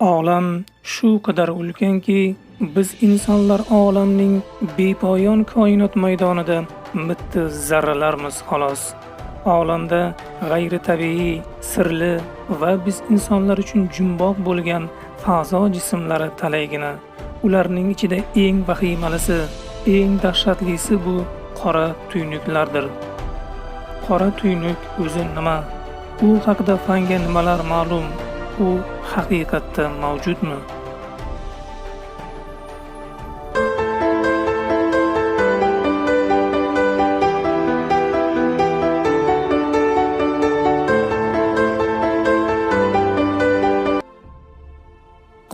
Olam shu qadar ulkanki, biz insonlar olamning bepoyon koinot maydonida mitti zarralarmiz xolos. Olamda g'ayritabiiy, sirli va biz insonlar uchun jumboq bo'lgan fazo jismlari talaygina. Ularning ichida eng vahimalisi, eng dahshatlisi bu qora tuynuklardir. Qora tuynuk o'zi nima? U haqida fanga nimalar ma'lum? U haqiqatda mavjudmi?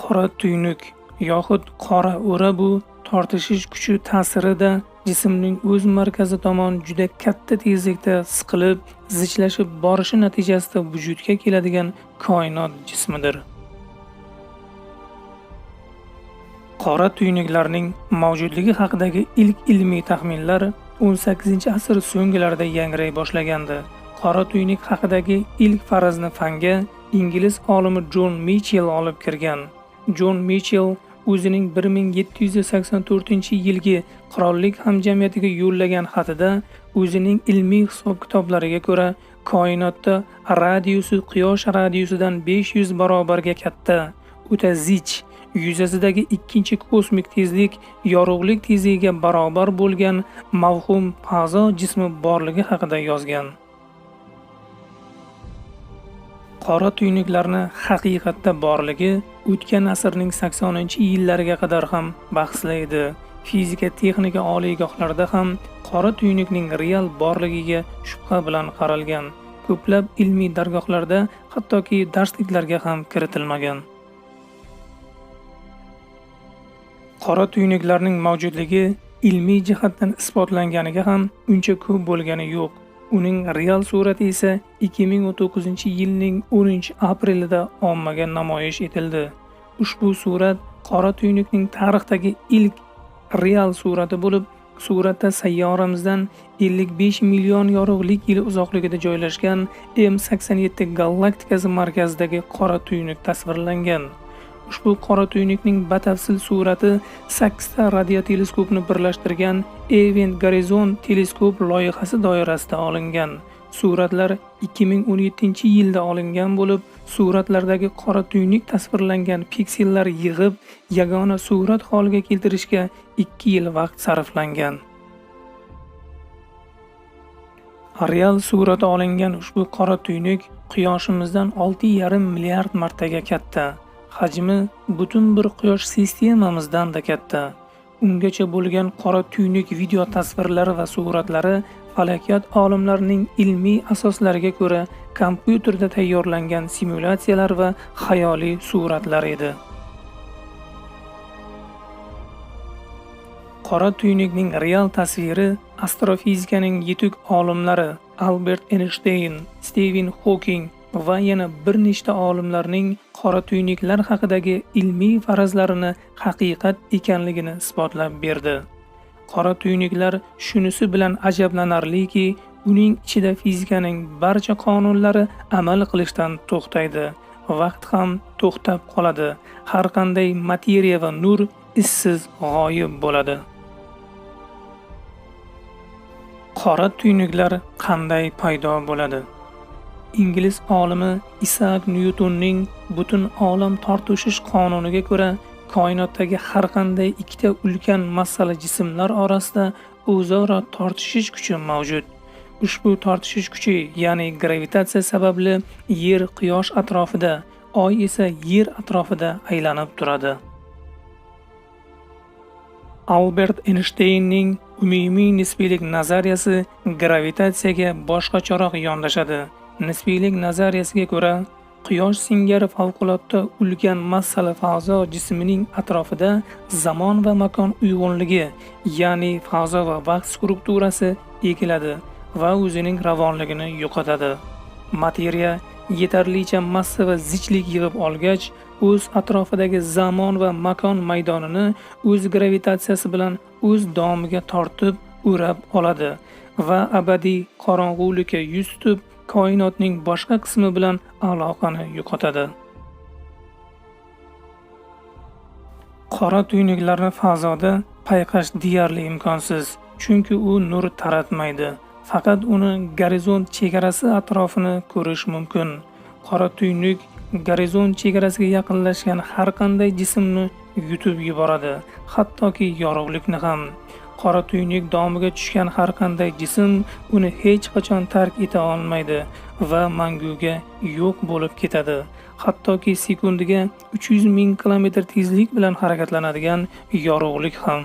Qora tuynuk yoxud qora o'ra bu tortishish kuchi ta'sirida jismning o'z markazi tomon juda katta tezlikda siqilib, zichlashib borishi natijasida vujudga keladigan koinot jismidir. Qora tuynuklarning mavjudligi haqidagi ilk ilmiy taxminlar 18-asr so'nggilarida yangray boshlagandi. Qora tuynuk haqidagi ilk farazni fanga ingliz olimi John Michell olib kirgan. John Michell o'zining 1784-yilgi qirollik hamjamiyatiga yo'llagan xatida o'zining ilmiy hisob-kitoblariga ko'ra koinotda radiusi quyosh radiusidan 500 barobarga katta, o'ta zich, yuzasidagi ikkinchi kosmik tezlik yorug'lik tezligiga barobar bo'lgan mavhum fazo jismi borligi haqida yozgan. Qora tuynuklarni haqiqatda borligi o'tgan asrning 80-yillariga qadar ham bahsli edi. Fizika texnika oliygohlarida ham qora tuynukning real borligiga shubha bilan qaralgan. Ko'plab ilmiy dargohlarda hattoki darsliklarga ham kiritilmagan. Qora tuynuklarning mavjudligi ilmiy jihatdan isbotlanganiga ham uncha ko'p bo'lgani yo'q. Uning real surati esa 2019-yilning 10-aprelida ommaga namoyish etildi. Ushbu surat qora tuynukning tarixdagi ilk real surati bo'lib, suratda sayyoramizdan 55 million yorug'lik yil uzoqligida joylashgan M87 galaktikasi markazidagi qora tuynuk tasvirlangan. Ushbu qora tuynukning batafsil surati 8 ta radioteleskopni birlashtirgan Event Horizon teleskop loyihasi doirasida olingan. Suratlar 2017-yilda olingan bo'lib, suratlardagi qora tuynuk tasvirlangan piksellar yig'ib, yagona surat holiga keltirishga 2 yil vaqt sarflangan. Real surati olingan ushbu qora tuynuk quyoshimizdan 6,5 milliard martaga katta. Hajmi butun bir quyosh sistemamizdan-da katta. Ungacha bo'lgan qora tuynuk video tasvirlari va suratlari falakiyat olimlarining ilmiy asoslariga ko'ra kompyuterda tayyorlangan simulyatsiyalar va xayoliy suratlar edi. Qora tuynukning real tasviri astrofizikaning yetuk olimlari Albert Einstein, Stephen Hawking va yana bir nechta olimlarning qora tuynuklar haqidagi ilmiy farazlarini haqiqat ekanligini isbotlab berdi. Qora tuynuklar shunisi bilan ajablanarliki, uning ichida fizikaning barcha qonunlari amal qilishdan to'xtaydi. Vaqt ham to'xtab qoladi. Har qanday materiya va nur izsiz g'oyib bo'ladi. Qora tuynuklar qanday paydo bo'ladi? Ingliz olimi Isaac Newtonning butun olam tortishish qonuniga ko'ra, koinotdagi har qanday ikkita ulkan massali jismlar orasida o'zaro tortishish kuchi mavjud. Ushbu tortishish kuchi, ya'ni gravitatsiya sababli Yer quyosh atrofida, Oy esa Yer atrofida aylanib turadi. Albert Einsteinning umumiy nisbiylik nazariyasi gravitatsiyaga boshqacharoq yondashadi. Nisbiylik nazariyasiga ko'ra, quyosh singari favqulodda ulkan massali fazo jismining atrofida zamon va makon uyg'unligi, ya'ni fazo va vaqt strukturasi ekiladi va o'zining ravonligini yo'qotadi. Materiya yetarlicha massa va zichlik yig'ib olgach, o'z atrofidagi zamon va makon maydonini o'z gravitatsiyasi bilan o'z domiga tortib o'rab oladi va abadiy qorong'ulikka yuz tutib koinotning boshqa qismi bilan aloqani yo'qotadi. Qora tuynuklarni fazoda payqash deyarli imkonsiz, chunki u nur taratmaydi. Faqat uni gorizont chegarasi atrofini ko'rish mumkin. Qora tuynuk gorizont chegarasiga yaqinlashgan har qanday jismni yutib yuboradi, hattoki yorug'likni ham. Qora tuynuk domiga tushgan har qanday jism uni hech qachon tark eta olmaydi va manguga yo'q bo'lib ketadi. Hattoki sekundiga 300 ming kilometr tezlik bilan harakatlanadigan yorug'lik ham.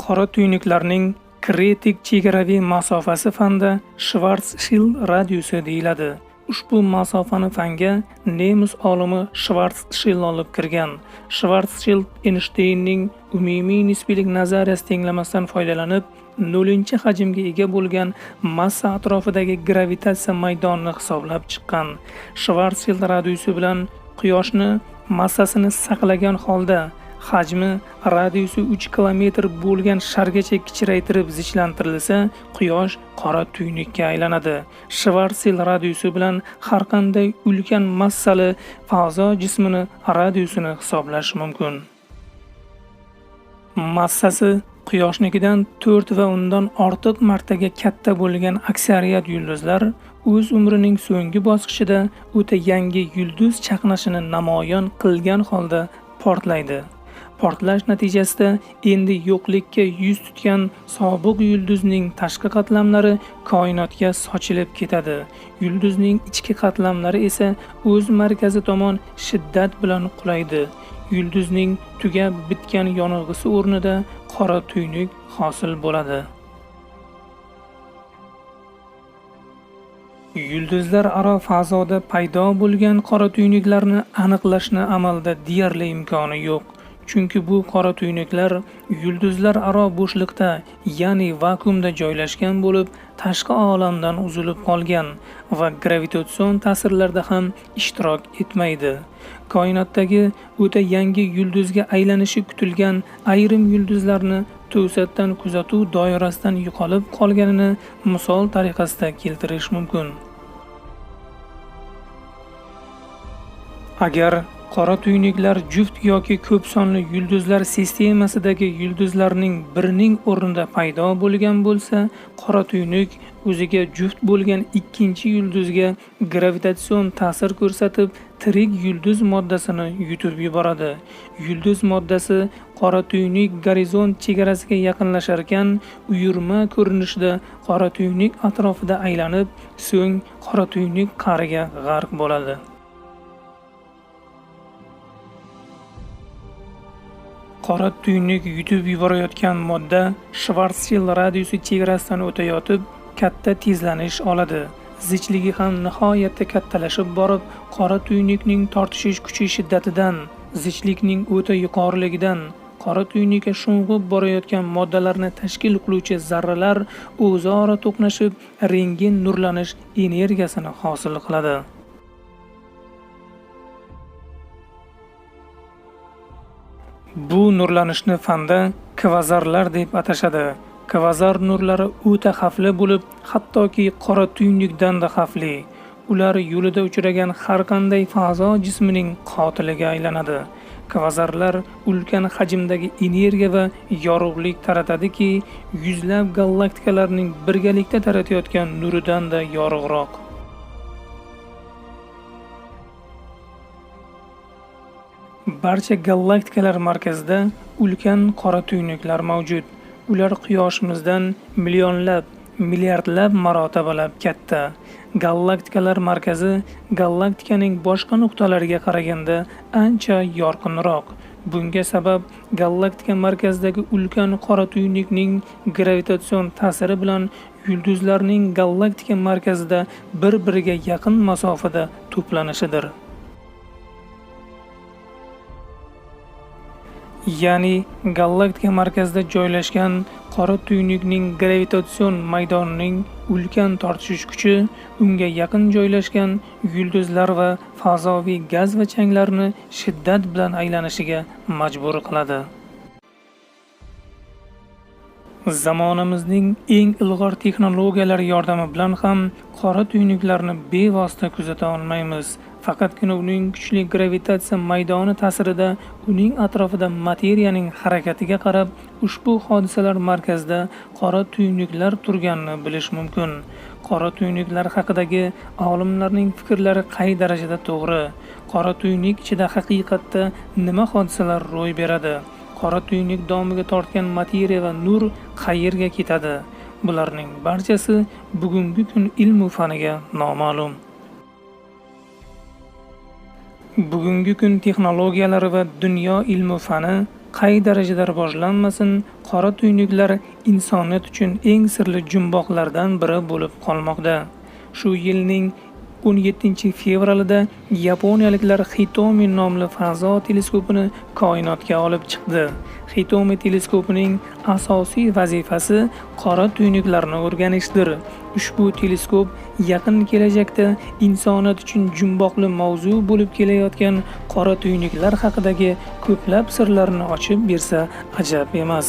Qora tuynuklarning kritik chegaraviy masofasi fanda Schwarzschild radiusi deyiladi. Ushbu masofani fanga nemis olimi Schwarzschild olib kirgan. Schwarzschild Einsteinning umumiy nisbiylik nazariyasi tenglamasidan foydalanib, nolunchi hajmga ega bo'lgan massa atrofidagi gravitatsiya maydonini hisoblab chiqqan. Schwarzschild radiusi bilan Quyoshni massasini saqlagan holda hajmi radiusi 3 kilometr bo'lgan shargacha kichraytirib zichlantirilsa, Quyosh qora tuynukka aylanadi. Schwarzschild radiusi bilan har qanday ulkan massali fazo jismini radiusini hisoblash mumkin. Massasi Quyoshnikidan 4 va undan ortiq martaga katta bo'lgan aksariyat yulduzlar o'z umrining so'nggi bosqichida o'ta yangi yulduz chaqnashini namoyon qilgan holda portlaydi. Portlash natijasida endi yo'qlikka yuz tutgan sobiq yulduzning tashqi qatlamlari koinotga sochilib ketadi. Yulduzning ichki qatlamlari esa o'z markazi tomon shiddat bilan qulaydi. Yulduzning tugab bitgan yonilg'isi o'rnida qora tuynuk hosil bo'ladi. Yulduzlar aro fazoda paydo bo'lgan qora tuynuklarni aniqlashni amalda deyarli imkoni yo'q. Chunki bu qora tuynuklar yulduzlar aro bo'shliqda, ya'ni vakuumda joylashgan bo'lib, tashqi olamdan uzilib qolgan va gravitatsion ta'sirlarda ham ishtirok etmaydi. Koinotdagi o'ta yangi yulduzga aylanishi kutilgan ayrim yulduzlarni to'satdan kuzatuv doirasidan yo'qolib qolganini misol tariqasida keltirish mumkin. Agar qora tuynuklar juft yoki ko'p sonli yulduzlar sistemasidagi yulduzlarning birining o'rnida paydo bo'lgan bo'lsa, qora tuynuk o'ziga juft bo'lgan ikkinchi yulduzga gravitatsion ta'sir ko'rsatib, tirik yulduz moddasini yutib yuboradi. Yulduz moddasi qora tuynuk gorizont chegarasiga yaqinlashar ekan, uyurma ko'rinishda qora tuynuk atrofida aylanib, so'ng qora tuynuk qa'riga g'arq bo'ladi. Qora tuynuk yutib yuborayotgan modda Schwarzschild radiusi chegarasidan o'tayotib, katta tezlanish oladi. Zichligi ham nihoyatda kattalashib borib, qora tuynukning tortishish kuchi shiddatidan, zichlikning o'ta yuqoriligidan qora tuynukka sho'ng'ib borayotgan moddalarni tashkil qiluvchi zarralar o'zaro to'qnashib, rentgen nurlanish energiyasini hosil qiladi. Bu nurlanishni fanda kvazarlar deb atashadi. Kvazar nurlari o'ta xavfli bo'lib, hattoki qora tuynukdan da xavfli. Ular yo'lida uchragan har qanday fazo jismining qotiliga aylanadi. Kvazarlar ulkan hajmdagi energiya va yorug'lik taratadiki, yuzlab galaktikalarning birgalikda taratayotgan nuridan da yorug'roq. Barcha galaktikalar markazida ulkan qora tuynuklar mavjud. Ular Quyoshimizdan millionlab, milliardlab marotabalab katta. Galaktikalar markazi galaktikaning boshqa nuqtalariga qaraganda ancha yorqinroq. Bunga sabab galaktika markazidagi ulkan qora tuynukning gravitatsion ta'siri bilan yulduzlarning galaktika markazida bir-biriga yaqin masofada to'planishidir. Ya'ni galaktika markazida joylashgan qora tuynukning gravitatsion maydonining ulkan tortishish kuchi unga yaqin joylashgan yulduzlar va fazoviy gaz va changlarni shiddat bilan aylanishiga majbur qiladi. Zamonamizning eng ilg'or texnologiyalari yordami bilan ham qora tuynuklarni bevosita kuzata olmaymiz. Faqatgina uning kuchli gravitatsiya maydoni ta'sirida uning atrofida materiyaning harakatiga qarab ushbu hodisalar markazida qora tuynuklar turganini bilish mumkin. Qora tuynuklar haqidagi olimlarning fikrlari qay darajada to'g'ri? Qora tuynuk ichida haqiqatda nima hodisalar ro'y beradi? Qora tuynuk domiga tortgan materiya va nur qayerga ketadi? Bularning barchasi bugungi kun ilm faniga noma'lum. Bugungi kun texnologiyalari va dunyo ilmi fani qay darajada rivojlanmasin, qora tuynuklar insoniyat uchun eng sirli jumboqlardan biri bo'lib qolmoqda. Shu yilning 17-fevralida yaponiyaliklar Hitomi nomli fazo teleskopini koinotga olib chiqdi. Hitomi teleskopining asosiy vazifasi qora tuynuklarni o'rganishdir. Ushbu teleskop yaqin kelajakda insoniyat uchun jumboqli mavzu bo'lib kelayotgan qora tuynuklar haqidagi ko'plab sirlarni ochib bersa ajab emas.